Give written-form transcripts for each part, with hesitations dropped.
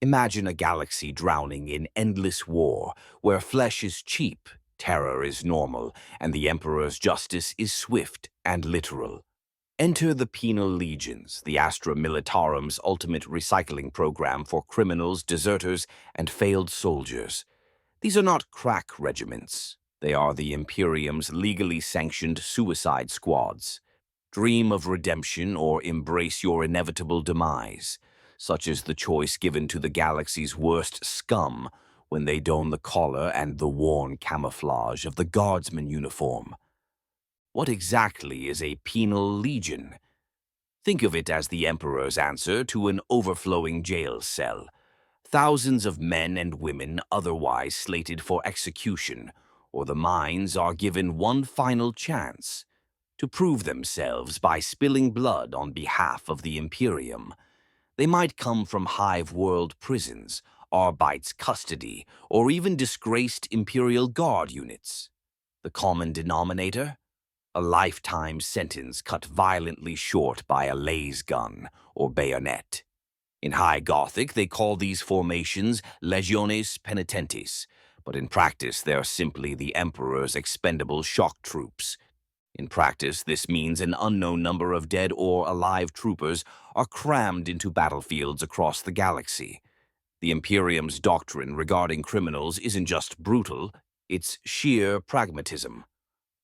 Imagine a galaxy drowning in endless war, where flesh is cheap, terror is normal, and the Emperor's justice is swift and literal. Enter the Penal Legions, the Astra Militarum's ultimate recycling program for criminals, deserters, and failed soldiers. These are not crack regiments. They are the Imperium's legally sanctioned suicide squads. Dream of redemption or embrace your inevitable demise, such as the choice given to the galaxy's worst scum when they don the collar and the worn camouflage of the guardsman uniform. What exactly is a penal legion? Think of it as the Emperor's answer to an overflowing jail cell. Thousands of men and women otherwise slated for execution, or the mines are given one final chance to prove themselves by spilling blood on behalf of the Imperium. They might come from Hive-world prisons, Arbite's custody, or even disgraced Imperial Guard units. The common denominator? A lifetime sentence cut violently short by a laser gun or bayonet. In High Gothic, they call these formations legiones penitentes, but in practice they're simply the Emperor's expendable shock troops. In practice, this means an unknown number of dead or alive troopers are crammed into battlefields across the galaxy. The Imperium's doctrine regarding criminals isn't just brutal, it's sheer pragmatism.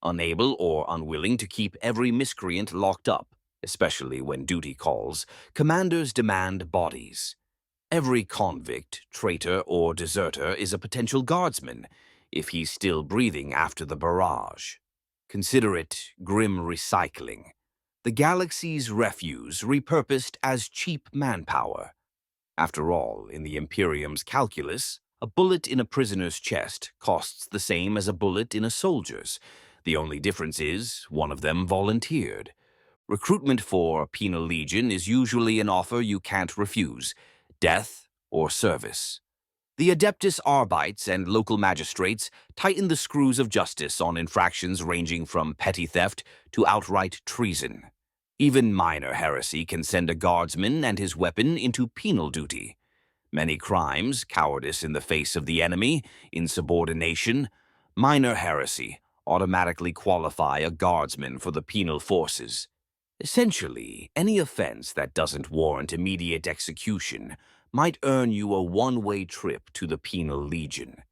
Unable or unwilling to keep every miscreant locked up, especially when duty calls, commanders demand bodies. Every convict, traitor, or deserter is a potential guardsman, if he's still breathing after the barrage. Consider it grim recycling. The galaxy's refuse repurposed as cheap manpower. After all, in the Imperium's calculus, a bullet in a prisoner's chest costs the same as a bullet in a soldier's. The only difference is one of them volunteered. Recruitment for Penal Legion is usually an offer you can't refuse: death or service. The Adeptus Arbites and local magistrates tighten the screws of justice on infractions ranging from petty theft to outright treason. Even minor heresy can send a guardsman and his weapon into penal duty. Many crimes, cowardice in the face of the enemy, insubordination, minor heresy, automatically qualify a guardsman for the penal forces. Essentially, any offense that doesn't warrant immediate execution might earn you a one-way trip to the Penal Legion.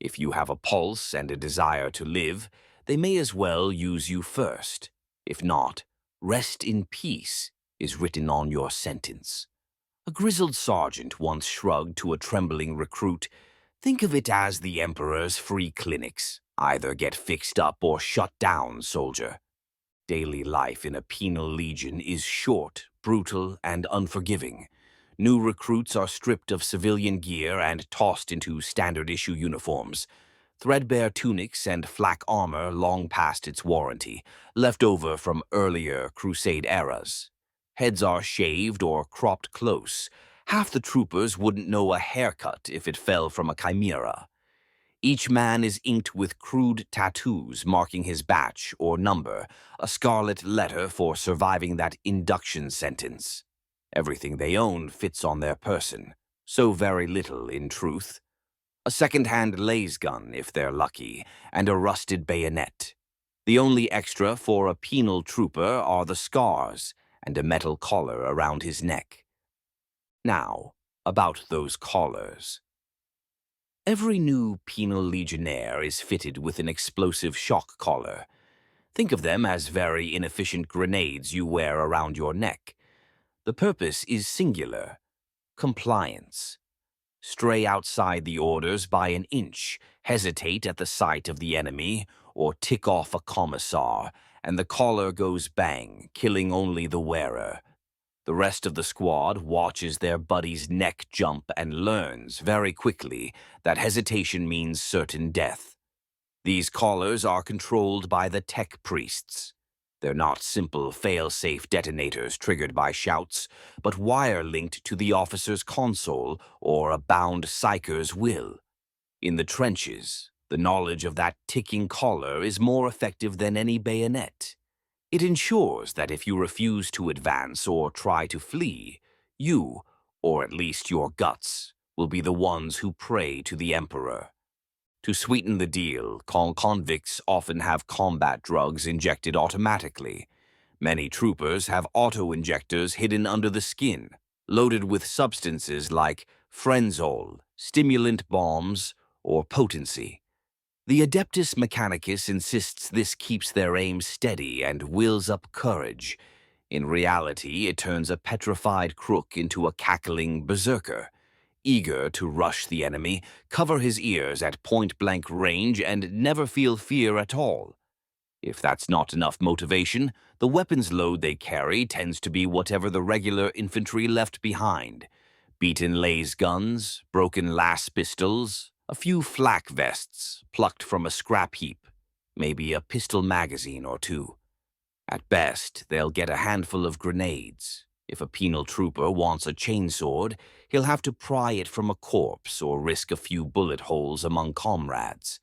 If you have a pulse and a desire to live, they may as well use you first. If not, rest in peace is written on your sentence. A grizzled sergeant once shrugged to a trembling recruit, "Think of it as the Emperor's free clinics. Either get fixed up or shut down, soldier." Daily life in a penal legion is short, brutal, and unforgiving. New recruits are stripped of civilian gear and tossed into standard-issue uniforms. Threadbare tunics and flak armor long past its warranty, left over from earlier Crusade eras. Heads are shaved or cropped close. Half the troopers wouldn't know a haircut if it fell from a chimera. Each man is inked with crude tattoos marking his batch or number, a scarlet letter for surviving that induction sentence. Everything they own fits on their person, so very little in truth. A second-hand laser gun, if they're lucky, and a rusted bayonet. The only extra for a penal trooper are the scars and a metal collar around his neck. Now, about those collars. Every new penal legionnaire is fitted with an explosive shock collar. Think of them as very inefficient grenades you wear around your neck. The purpose is singular: compliance. Stray outside the orders by an inch, hesitate at the sight of the enemy, or tick off a commissar, and the collar goes bang, killing only the wearer. The rest of the squad watches their buddy's neck jump and learns very quickly that hesitation means certain death. These collars are controlled by the tech priests. They're not simple fail-safe detonators triggered by shouts, but wire-linked to the officer's console or a bound psyker's will. In the trenches, the knowledge of that ticking collar is more effective than any bayonet. It ensures that if you refuse to advance or try to flee, you, or at least your guts, will be the ones who pray to the Emperor. To sweeten the deal, convicts often have combat drugs injected automatically. Many troopers have auto-injectors hidden under the skin, loaded with substances like frenzol, stimulant bombs, or potency. The Adeptus Mechanicus insists this keeps their aim steady and wills up courage. In reality, it turns a petrified crook into a cackling berserker, eager to rush the enemy, cover his ears at point-blank range, and never feel fear at all. If that's not enough motivation, the weapons load they carry tends to be whatever the regular infantry left behind. Beaten lays guns, broken lass pistols, a few flak vests plucked from a scrap heap, maybe a pistol magazine or two. At best, they'll get a handful of grenades. If a penal trooper wants a chainsword, he'll have to pry it from a corpse or risk a few bullet holes among comrades.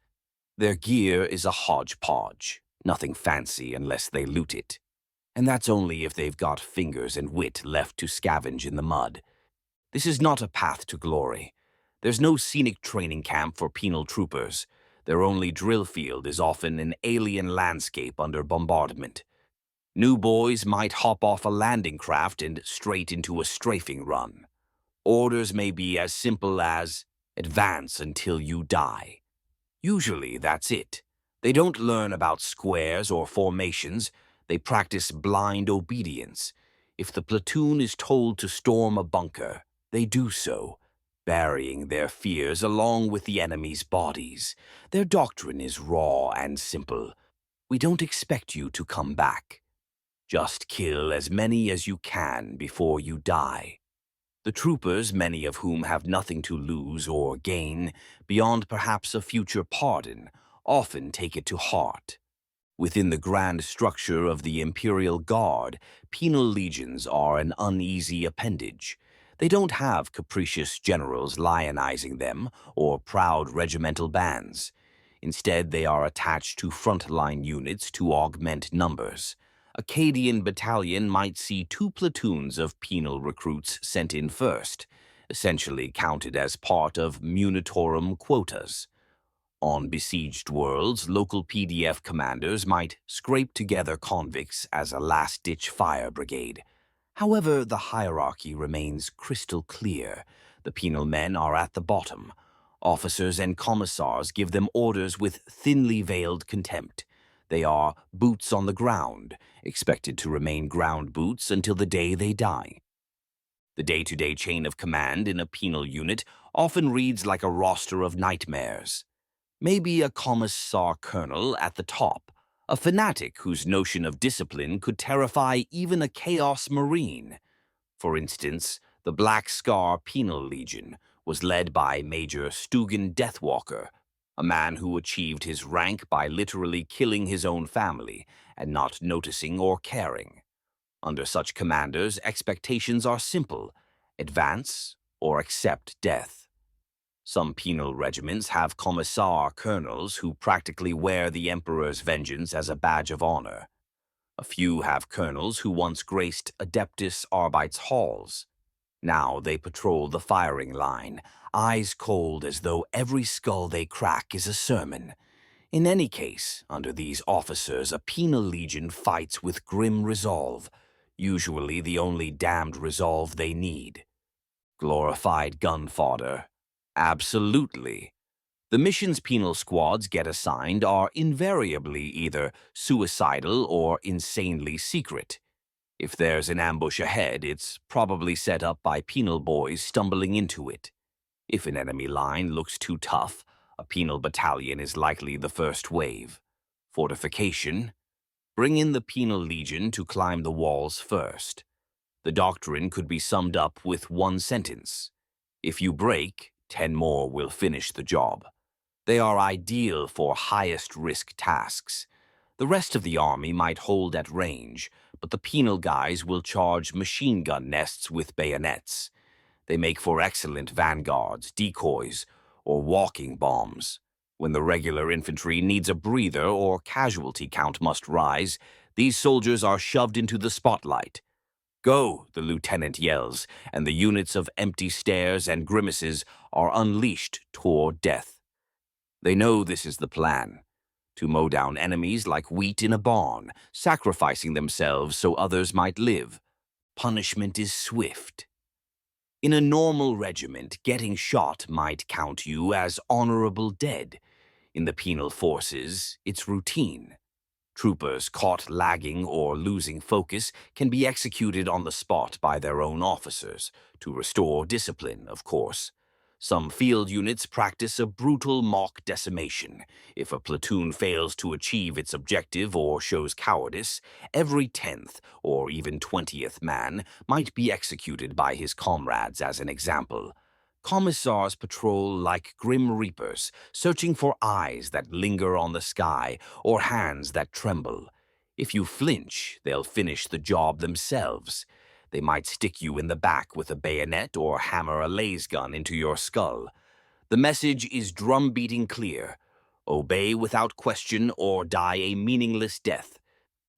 Their gear is a hodgepodge, nothing fancy unless they loot it. And that's only if they've got fingers and wit left to scavenge in the mud. This is not a path to glory. There's no scenic training camp for penal troopers. Their only drill field is often an alien landscape under bombardment. New boys might hop off a landing craft and straight into a strafing run. Orders may be as simple as, advance until you die. Usually that's it. They don't learn about squares or formations. They practice blind obedience. If the platoon is told to storm a bunker, they do so, burying their fears along with the enemy's bodies. Their doctrine is raw and simple. We don't expect you to come back. Just kill as many as you can before you die. The troopers, many of whom have nothing to lose or gain, beyond perhaps a future pardon, often take it to heart. Within the grand structure of the Imperial Guard, penal legions are an uneasy appendage. They don't have capricious generals lionizing them or proud regimental bands. Instead, they are attached to frontline units to augment numbers. A Cadian battalion might see 2 platoons of penal recruits sent in first, essentially counted as part of munitorum quotas. On besieged worlds, local PDF commanders might scrape together convicts as a last-ditch fire brigade. However, the hierarchy remains crystal clear. The penal men are at the bottom. Officers and commissars give them orders with thinly veiled contempt. They are boots on the ground, expected to remain ground boots until the day they die. The day-to-day chain of command in a penal unit often reads like a roster of nightmares. Maybe a commissar colonel at the top, a fanatic whose notion of discipline could terrify even a chaos marine. For instance, the Black Scar Penal Legion was led by Major Stugan Deathwalker, a man who achieved his rank by literally killing his own family and not noticing or caring. Under such commanders, expectations are simple: advance or accept death. Some penal regiments have commissar colonels who practically wear the Emperor's vengeance as a badge of honor. A few have colonels who once graced Adeptus Arbite's halls. Now they patrol the firing line, eyes cold as though every skull they crack is a sermon. In any case, under these officers, a penal legion fights with grim resolve, usually the only damned resolve they need. Glorified gun fodder. Absolutely. The missions penal squads get assigned are invariably either suicidal or insanely secret. If there's an ambush ahead, it's probably set up by penal boys stumbling into it. If an enemy line looks too tough, a penal battalion is likely the first wave. Fortification. Bring in the penal legion to climb the walls first. The doctrine could be summed up with one sentence: if you break, 10 more will finish the job. They are ideal for highest-risk tasks. The rest of the army might hold at range, but the penal guys will charge machine gun nests with bayonets. They make for excellent vanguards, decoys, or walking bombs. When the regular infantry needs a breather or casualty count must rise, these soldiers are shoved into the spotlight. Go, the lieutenant yells, and the units of empty stares and grimaces are unleashed toward death. They know this is the plan, to mow down enemies like wheat in a barn, sacrificing themselves so others might live. Punishment is swift. In a normal regiment, getting shot might count you as honorable dead. In the penal forces, it's routine. Troopers caught lagging or losing focus can be executed on the spot by their own officers, to restore discipline, of course. Some field units practice a brutal mock decimation. If a platoon fails to achieve its objective or shows cowardice, every 10th or even 20th man might be executed by his comrades as an example. Commissars patrol like grim reapers, searching for eyes that linger on the sky or hands that tremble. If you flinch, they'll finish the job themselves. They might stick you in the back with a bayonet or hammer a laser gun into your skull. The message is drum-beating clear. Obey without question or die a meaningless death.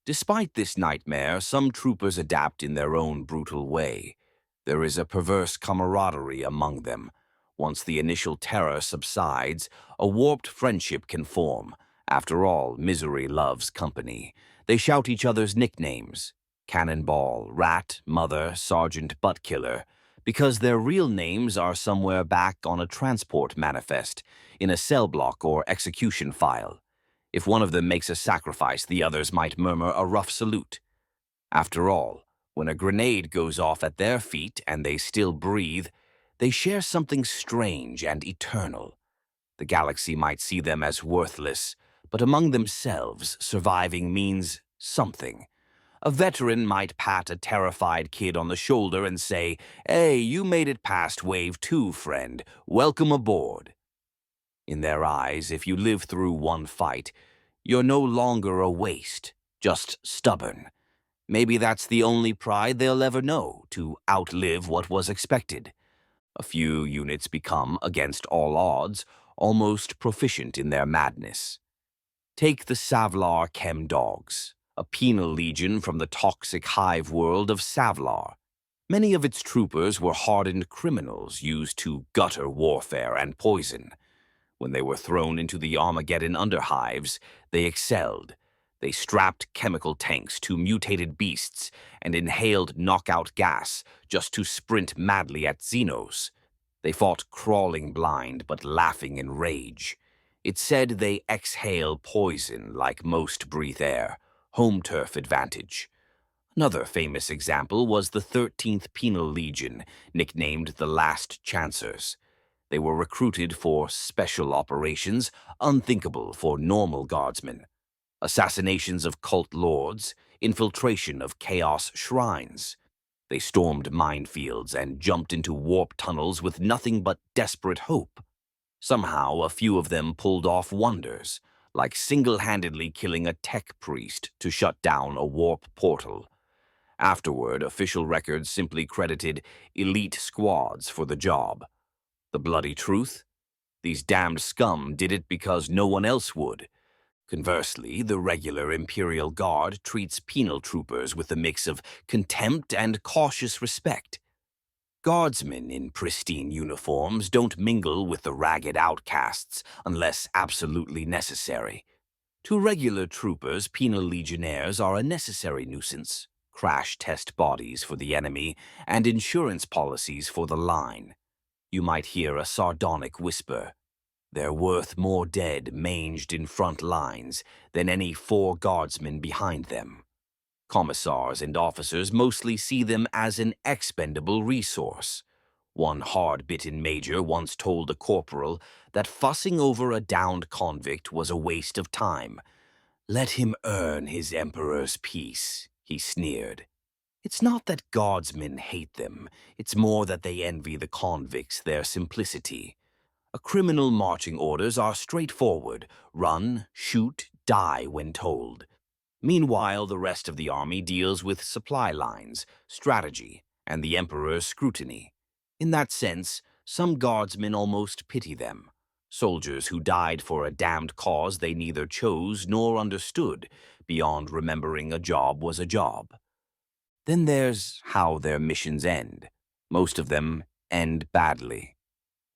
Despite this nightmare, some troopers adapt in their own brutal way. There is a perverse camaraderie among them. Once the initial terror subsides, a warped friendship can form. After all, misery loves company. They shout each other's nicknames: Cannonball, Rat, Mother, Sergeant Buttkiller, because their real names are somewhere back on a transport manifest, in a cell block or execution file. If one of them makes a sacrifice, the others might murmur a rough salute. After all, when a grenade goes off at their feet and they still breathe, they share something strange and eternal. The galaxy might see them as worthless, but among themselves, surviving means something. A veteran might pat a terrified kid on the shoulder and say, "Hey, you made it past Wave 2, friend. Welcome aboard." In their eyes, if you live through one fight, you're no longer a waste, just stubborn. Maybe that's the only pride they'll ever know, to outlive what was expected. A few units become, against all odds, almost proficient in their madness. Take the Savlar Chem Dogs, a penal legion from the toxic hive world of Savlar. Many of its troopers were hardened criminals used to gutter warfare and poison. When they were thrown into the Armageddon underhives, they excelled. They strapped chemical tanks to mutated beasts and inhaled knockout gas just to sprint madly at Xenos. They fought crawling blind but laughing in rage. It's said they exhale poison like most breathe air, home turf advantage. Another famous example was the 13th Penal Legion, nicknamed the Last Chancers. They were recruited for special operations, unthinkable for normal guardsmen. Assassinations of cult lords, infiltration of chaos shrines. They stormed minefields and jumped into warp tunnels with nothing but desperate hope. Somehow, a few of them pulled off wonders, like single-handedly killing a tech priest to shut down a warp portal. Afterward, official records simply credited elite squads for the job. The bloody truth? These damned scum did it because no one else would. Conversely, the regular Imperial Guard treats penal troopers with a mix of contempt and cautious respect. Guardsmen in pristine uniforms don't mingle with the ragged outcasts unless absolutely necessary. To regular troopers, penal legionnaires are a necessary nuisance, crash test bodies for the enemy, and insurance policies for the line. You might hear a sardonic whisper: "They're worth more dead manged in front lines than any 4 guardsmen behind them." Commissars and officers mostly see them as an expendable resource. One hard-bitten major once told a corporal that fussing over a downed convict was a waste of time. "Let him earn his emperor's peace," he sneered. It's not that guardsmen hate them, it's more that they envy the convicts their simplicity. A criminal marching orders are straightforward: run, shoot, die when told. Meanwhile, the rest of the army deals with supply lines, strategy, and the emperor's scrutiny. In that sense, some guardsmen almost pity them. Soldiers who died for a damned cause they neither chose nor understood, beyond remembering a job was a job. Then there's how their missions end. Most of them end badly.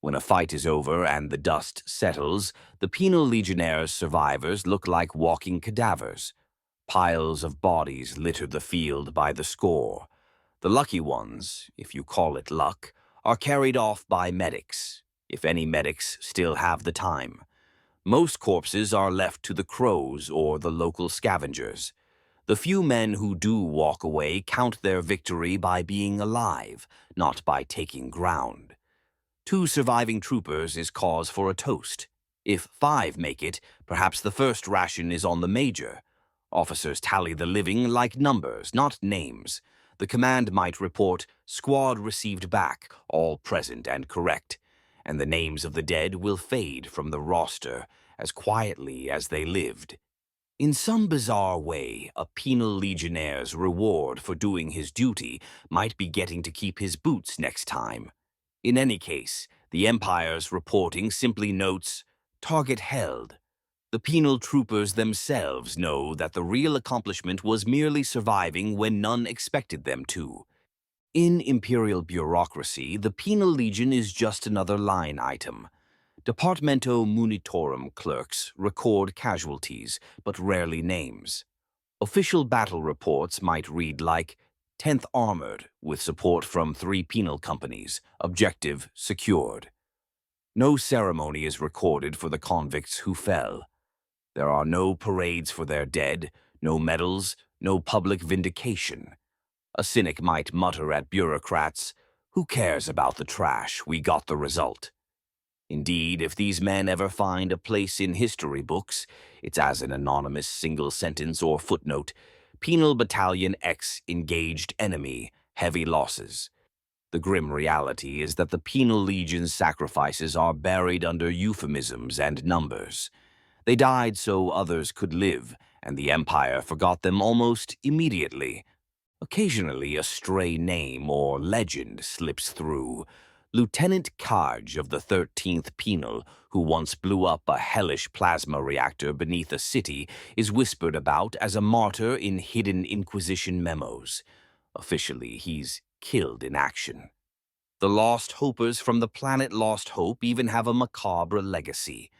When a fight is over and the dust settles, the penal legionnaires' survivors look like walking cadavers. Piles of bodies litter the field by the score. The lucky ones, if you call it luck, are carried off by medics, if any medics still have the time. Most corpses are left to the crows or the local scavengers. The few men who do walk away count their victory by being alive, not by taking ground. 2 surviving troopers is cause for a toast. If 5 make it, perhaps the first ration is on the major. Officers tally the living like numbers, not names. The command might report, "Squad received back, all present and correct," and the names of the dead will fade from the roster as quietly as they lived. In some bizarre way, a penal legionnaire's reward for doing his duty might be getting to keep his boots next time. In any case, the Empire's reporting simply notes, "Target held." The penal troopers themselves know that the real accomplishment was merely surviving when none expected them to. In Imperial bureaucracy, the penal legion is just another line item. Departamento Munitorum clerks record casualties, but rarely names. Official battle reports might read like 10th Armored, with support from 3 penal companies, objective secured. No ceremony is recorded for the convicts who fell. There are no parades for their dead, no medals, no public vindication. A cynic might mutter at bureaucrats, "Who cares about the trash? We got the result." Indeed, if these men ever find a place in history books, it's as an anonymous single sentence or footnote, "Penal Battalion X engaged enemy, heavy losses." The grim reality is that the Penal Legion's sacrifices are buried under euphemisms and numbers. They died so others could live, and the Empire forgot them almost immediately. Occasionally, a stray name or legend slips through. Lieutenant Carge of the 13th Penal, who once blew up a hellish plasma reactor beneath a city, is whispered about as a martyr in hidden Inquisition memos. Officially, he's killed in action. The Lost Hopers from the planet Lost Hope even have a macabre legacy.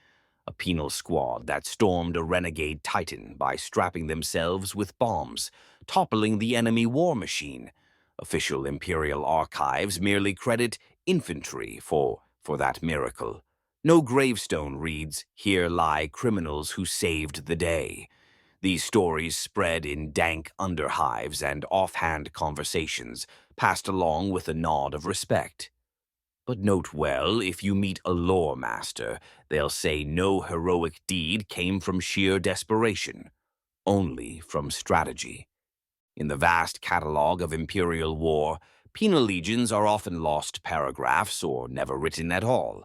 A penal squad that stormed a renegade titan by strapping themselves with bombs, toppling the enemy war machine. Official Imperial archives merely credit infantry for that miracle. No gravestone reads, "Here lie criminals who saved the day." These stories spread in dank underhives and offhand conversations, passed along with a nod of respect. But note well, if you meet a lore master, they'll say no heroic deed came from sheer desperation, only from strategy. In the vast catalogue of Imperial war, penal legions are often lost paragraphs or never written at all.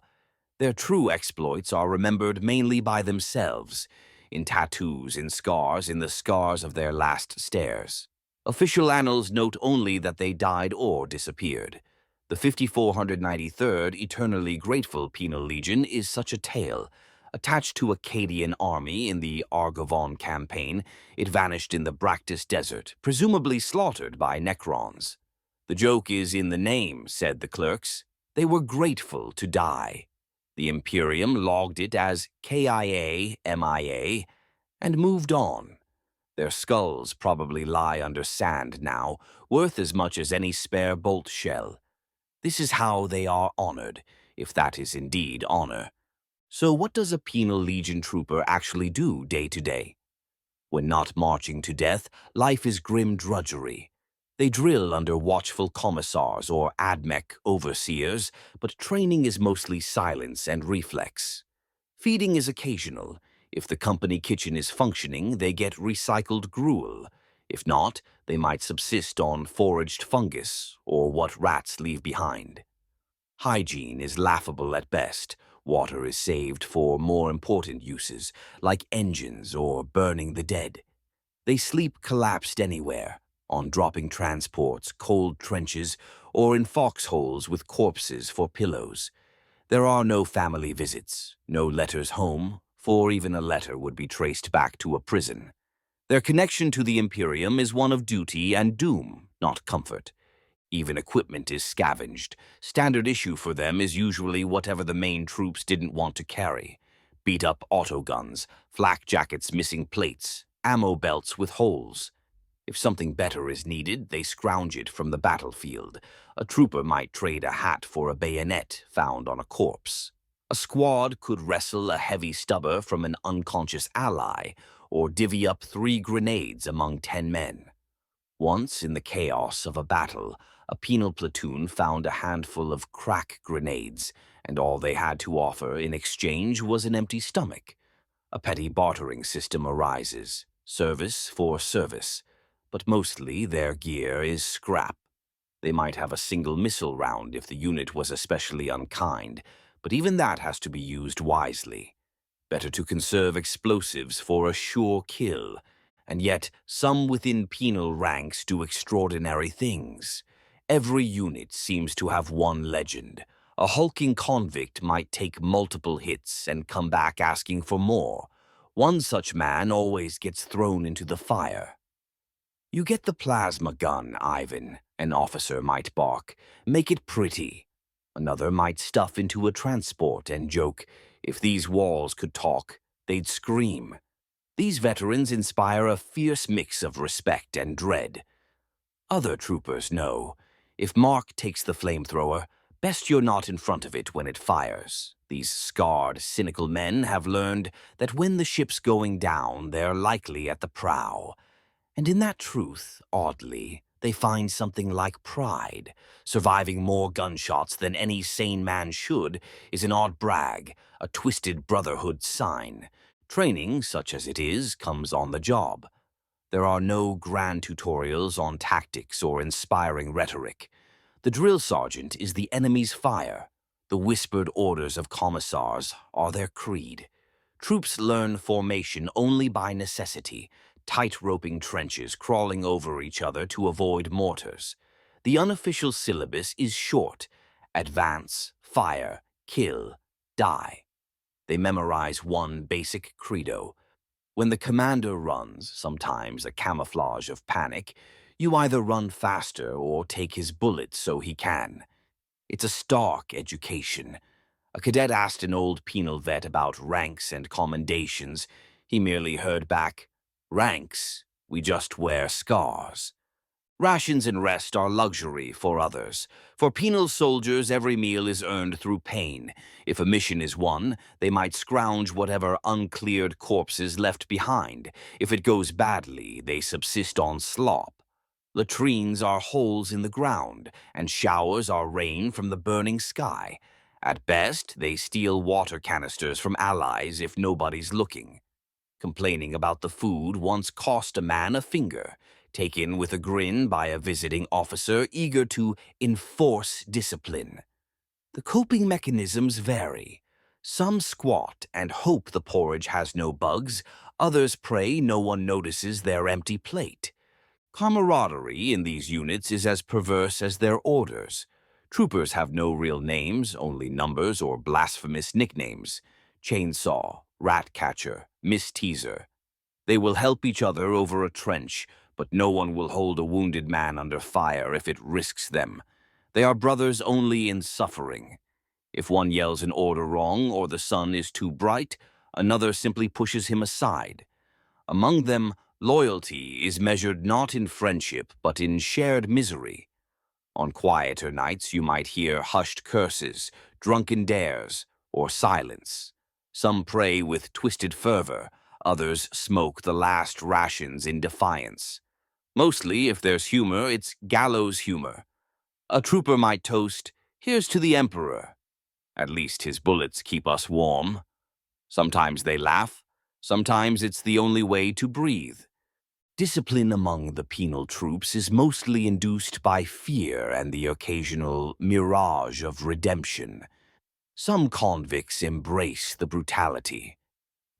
Their true exploits are remembered mainly by themselves, in tattoos and scars in the scars of their last stares. Official annals note only that they died or disappeared. The 5493rd Eternally Grateful Penal Legion is such a tale. Attached to Akkadian army in the Argovon campaign, it vanished in the Bractis Desert, presumably slaughtered by Necrons. "The joke is in the name," said the clerks. They were grateful to die. The Imperium logged it as KIA MIA and moved on. Their skulls probably lie under sand now, worth as much as any spare bolt shell. This is how they are honored, if that is indeed honor. So what does a penal legion trooper actually do day to day? When not marching to death, life is grim drudgery. They drill under watchful commissars or admech overseers, but training is mostly silence and reflex. Feeding is occasional. If the company kitchen is functioning, they get recycled gruel. If not, they might subsist on foraged fungus or what rats leave behind. Hygiene is laughable at best. Water is saved for more important uses, like engines or burning the dead. They sleep collapsed anywhere, on dropping transports, cold trenches, or in foxholes with corpses for pillows. There are no family visits, no letters home, for even a letter would be traced back to a prison. Their connection to the Imperium is one of duty and doom, not comfort. Even equipment is scavenged. Standard issue for them is usually whatever the main troops didn't want to carry. Beat-up autoguns, flak jackets missing plates, ammo belts with holes. If something better is needed, they scrounge it from the battlefield. A trooper might trade a hat for a bayonet found on a corpse. A squad could wrestle a heavy stubber from an unconscious ally, or divvy up 3 grenades among 10 men. Once, in the chaos of a battle, a penal platoon found a handful of crack grenades, and all they had to offer in exchange was an empty stomach. A petty bartering system arises, service for service, but mostly their gear is scrap. They might have a single missile round if the unit was especially unkind, but even that has to be used wisely. Better to conserve explosives for a sure kill, and yet some within penal ranks do extraordinary things. Every unit seems to have one legend. A hulking convict might take multiple hits and come back asking for more. One such man always gets thrown into the fire. "You get the plasma gun, Ivan," an officer might bark. "Make it pretty." Another might stuff into a transport and joke, "If these walls could talk, they'd scream." These veterans inspire a fierce mix of respect and dread. Other troopers know, if Mark takes the flamethrower, best you're not in front of it when it fires. These scarred, cynical men have learned that when the ship's going down, they're likely at the prow. And in that truth, oddly, they find something like pride. Surviving more gunshots than any sane man should is an odd brag, a twisted brotherhood sign. Training, such as it is, comes on the job. There are no grand tutorials on tactics or inspiring rhetoric. The drill sergeant is the enemy's fire. The whispered orders of commissars are their creed. Troops learn formation only by necessity, tight-roping trenches crawling over each other to avoid mortars. The unofficial syllabus is short: advance, fire, kill, die. They memorize one basic credo. When the commander runs, sometimes a camouflage of panic, you either run faster or take his bullet so he can. It's a stark education. A cadet asked an old penal vet about ranks and commendations. He merely heard back, "Ranks? We just wear scars." Rations and rest are luxury for others. For penal soldiers, every meal is earned through pain. If a mission is won, they might scrounge whatever uncleared corpses left behind. If it goes badly, they subsist on slop. Latrines are holes in the ground, and showers are rain from the burning sky. At best, they steal water canisters from allies if nobody's looking. Complaining about the food once cost a man a finger, taken with a grin by a visiting officer eager to enforce discipline. The coping mechanisms vary. Some squat and hope the porridge has no bugs, others pray no one notices their empty plate. Camaraderie in these units is as perverse as their orders. Troopers have no real names, only numbers or blasphemous nicknames. Chainsaw, Ratcatcher, Miss Teaser. They will help each other over a trench, but no one will hold a wounded man under fire if it risks them. They are brothers only in suffering. If one yells an order wrong or the sun is too bright, another simply pushes him aside. Among them, loyalty is measured not in friendship but in shared misery. On quieter nights you might hear hushed curses, drunken dares, or silence. Some pray with twisted fervor, others smoke the last rations in defiance. Mostly, if there's humor, it's gallows humor. A trooper might toast, "Here's to the Emperor." At least his bullets keep us warm. Sometimes they laugh, sometimes it's the only way to breathe. Discipline among the penal troops is mostly induced by fear and the occasional mirage of redemption. Some convicts embrace the brutality.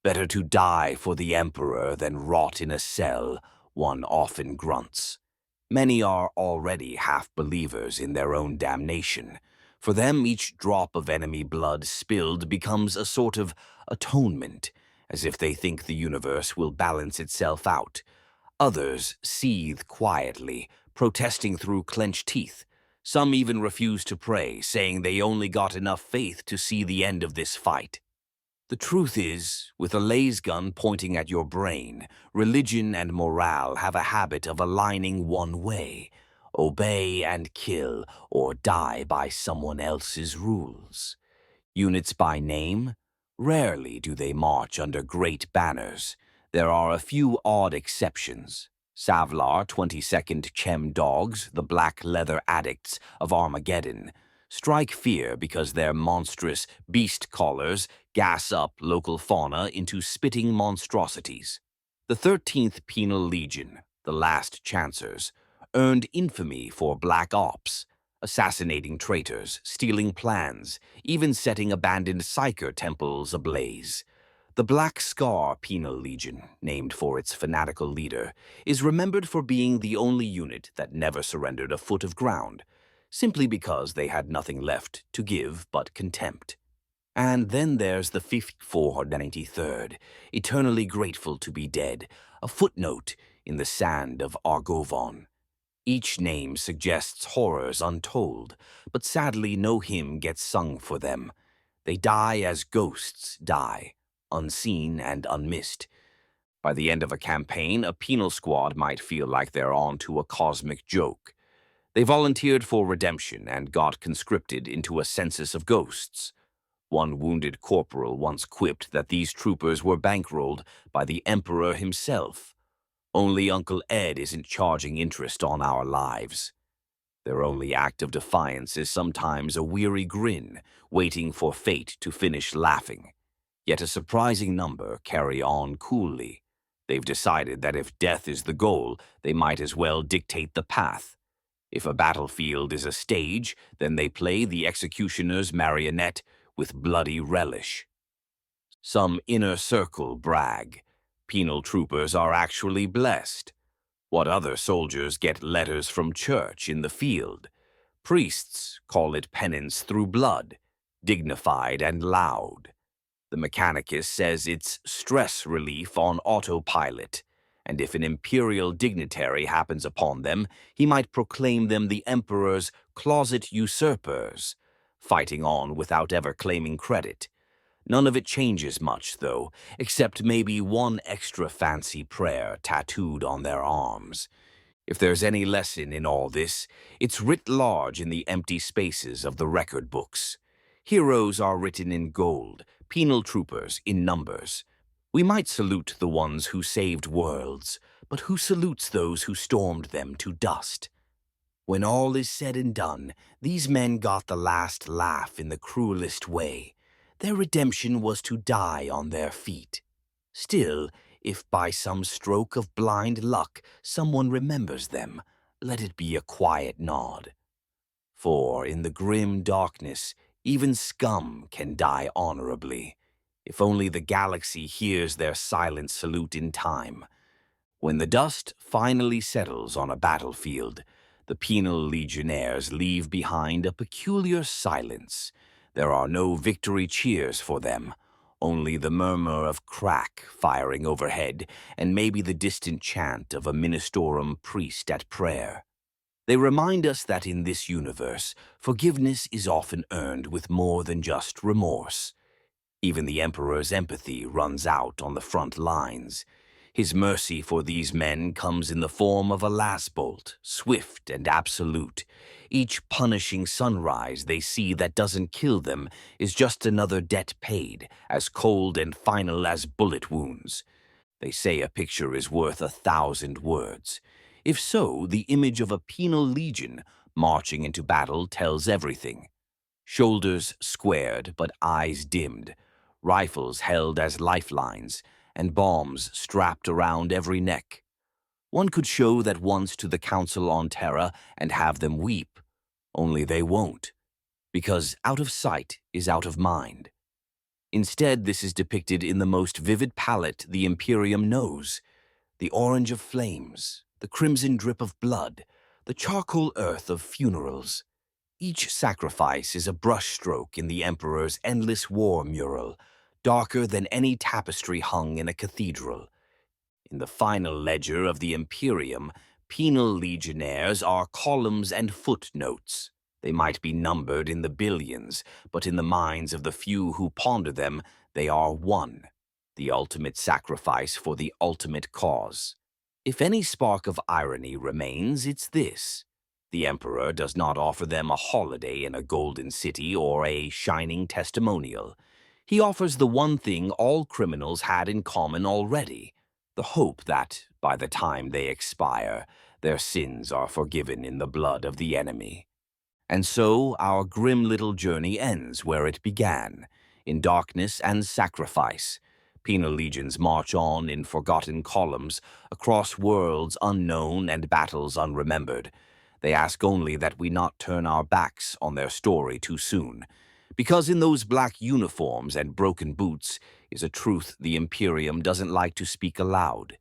"Better to die for the Emperor than rot in a cell," one often grunts. Many are already half-believers in their own damnation. For them, each drop of enemy blood spilled becomes a sort of atonement, as if they think the universe will balance itself out. Others seethe quietly, protesting through clenched teeth. Some even refuse to pray, saying they only got enough faith to see the end of this fight. The truth is, with a laser gun pointing at your brain, religion and morale have a habit of aligning one way: obey and kill, or die by someone else's rules. Units by name? Rarely do they march under great banners. There are a few odd exceptions. Savlar 22nd Chem Dogs, the black leather addicts of Armageddon, strike fear because their monstrous beast collars gas up local fauna into spitting monstrosities. The 13th Penal Legion, the Last Chancers, earned infamy for black ops, assassinating traitors, stealing plans, even setting abandoned psyker temples ablaze. The Black Scar Penal Legion, named for its fanatical leader, is remembered for being the only unit that never surrendered a foot of ground, simply because they had nothing left to give but contempt. And then there's the 493rd, eternally grateful to be dead, a footnote in the sand of Argovon. Each name suggests horrors untold, but sadly no hymn gets sung for them. They die as ghosts die, unseen and unmissed. By the end of a campaign, a penal squad might feel like they're on to a cosmic joke. They volunteered for redemption and got conscripted into a census of ghosts. One wounded corporal once quipped that these troopers were bankrolled by the Emperor himself. Only Uncle Ed isn't charging interest on our lives. Their only act of defiance is sometimes a weary grin, waiting for fate to finish laughing. Yet a surprising number carry on coolly. They've decided that if death is the goal, they might as well dictate the path. If a battlefield is a stage, then they play the executioner's marionette with bloody relish. Some inner circle brag. Penal troopers are actually blessed. What other soldiers get letters from church in the field? Priests call it penance through blood, dignified and loud. The mechanicus says it's stress relief on autopilot, and if an imperial dignitary happens upon them, he might proclaim them the emperor's closet usurpers, fighting on without ever claiming credit. None of it changes much, though, except maybe one extra fancy prayer tattooed on their arms. If there's any lesson in all this, it's writ large in the empty spaces of the record books. Heroes are written in gold, penal troopers in numbers. We might salute the ones who saved worlds, but who salutes those who stormed them to dust? When all is said and done, these men got the last laugh in the cruelest way. Their redemption was to die on their feet. Still, if by some stroke of blind luck someone remembers them, let it be a quiet nod. For in the grim darkness, even scum can die honorably, if only the galaxy hears their silent salute in time. When the dust finally settles on a battlefield, the penal legionnaires leave behind a peculiar silence. There are no victory cheers for them, only the murmur of crack firing overhead and maybe the distant chant of a ministorum priest at prayer. They remind us that in this universe, forgiveness is often earned with more than just remorse. Even the Emperor's empathy runs out on the front lines. His mercy for these men comes in the form of a last bolt, swift and absolute. Each punishing sunrise they see that doesn't kill them is just another debt paid, as cold and final as bullet wounds. They say a picture is worth 1,000 words. If so, the image of a penal legion marching into battle tells everything. Shoulders squared but eyes dimmed, rifles held as lifelines, and bombs strapped around every neck. One could show that once to the Council on Terra and have them weep, only they won't, because out of sight is out of mind. Instead, this is depicted in the most vivid palette the Imperium knows: the orange of flames, the crimson drip of blood, the charcoal earth of funerals. Each sacrifice is a brushstroke in the Emperor's endless war mural, darker than any tapestry hung in a cathedral. In the final ledger of the Imperium, penal legionnaires are columns and footnotes. They might be numbered in the billions, but in the minds of the few who ponder them, they are one, the ultimate sacrifice for the ultimate cause. If any spark of irony remains, it's this. The Emperor does not offer them a holiday in a golden city or a shining testimonial. He offers the one thing all criminals had in common already, the hope that, by the time they expire, their sins are forgiven in the blood of the enemy. And so our grim little journey ends where it began, in darkness and sacrifice. Penal legions march on in forgotten columns, across worlds unknown and battles unremembered. They ask only that we not turn our backs on their story too soon, because in those black uniforms and broken boots is a truth the Imperium doesn't like to speak aloud.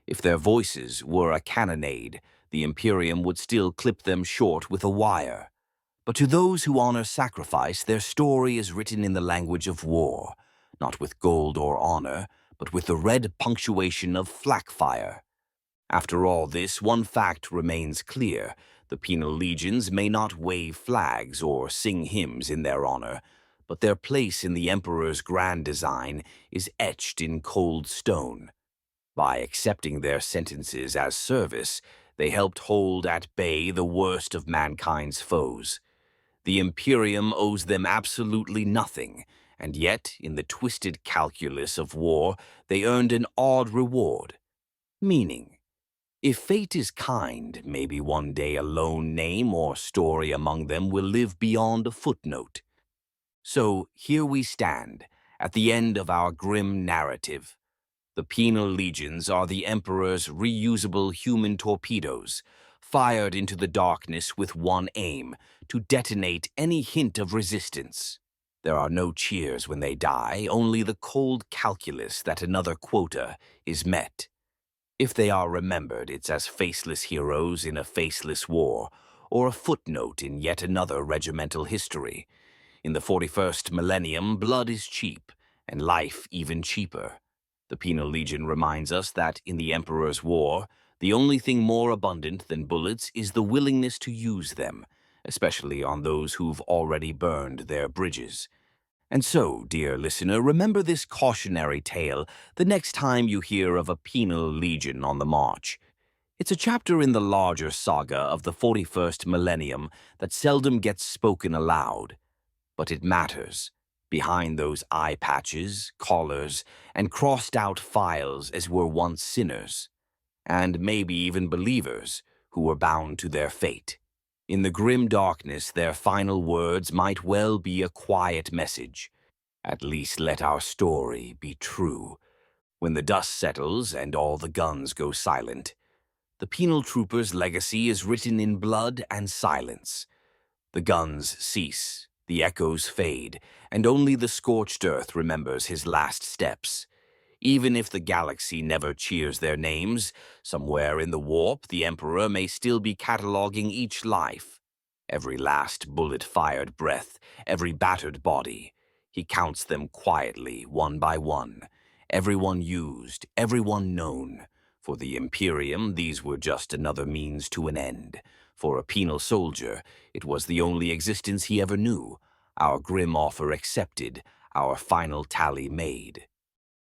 If their voices were a cannonade, the Imperium would still clip them short with a wire. But to those who honor sacrifice, their story is written in the language of war, not with gold or honor, but with the red punctuation of flak fire. After all this, one fact remains clear. The penal legions may not wave flags or sing hymns in their honor, but their place in the Emperor's grand design is etched in cold stone. By accepting their sentences as service, they helped hold at bay the worst of mankind's foes. The Imperium owes them absolutely nothing, and yet, in the twisted calculus of war, they earned an odd reward. Meaning, if fate is kind, maybe one day a lone name or story among them will live beyond a footnote. So here we stand, at the end of our grim narrative. The penal legions are the Emperor's reusable human torpedoes, fired into the darkness with one aim, to detonate any hint of resistance. There are no cheers when they die, only the cold calculus that another quota is met. If they are remembered, it's as faceless heroes in a faceless war, or a footnote in yet another regimental history. In the 41st millennium, blood is cheap, and life even cheaper. The Penal Legion reminds us that in the Emperor's war, the only thing more abundant than bullets is the willingness to use them, especially on those who've already burned their bridges. And so, dear listener, remember this cautionary tale the next time you hear of a Penal Legion on the march. It's a chapter in the larger saga of the 41st millennium that seldom gets spoken aloud. But it matters. Behind those eye patches, collars, and crossed-out files as were once sinners, and maybe even believers who were bound to their fate. In the grim darkness, their final words might well be a quiet message. At least let our story be true. When the dust settles and all the guns go silent, the penal trooper's legacy is written in blood and silence. The guns cease, the echoes fade, and only the scorched earth remembers his last steps. Even if the galaxy never cheers their names, somewhere in the warp the Emperor may still be cataloging each life. Every last bullet-fired breath, every battered body. He counts them quietly, one by one. Everyone used, everyone known. For the Imperium, these were just another means to an end. For a penal soldier, it was the only existence he ever knew. Our grim offer accepted, our final tally made.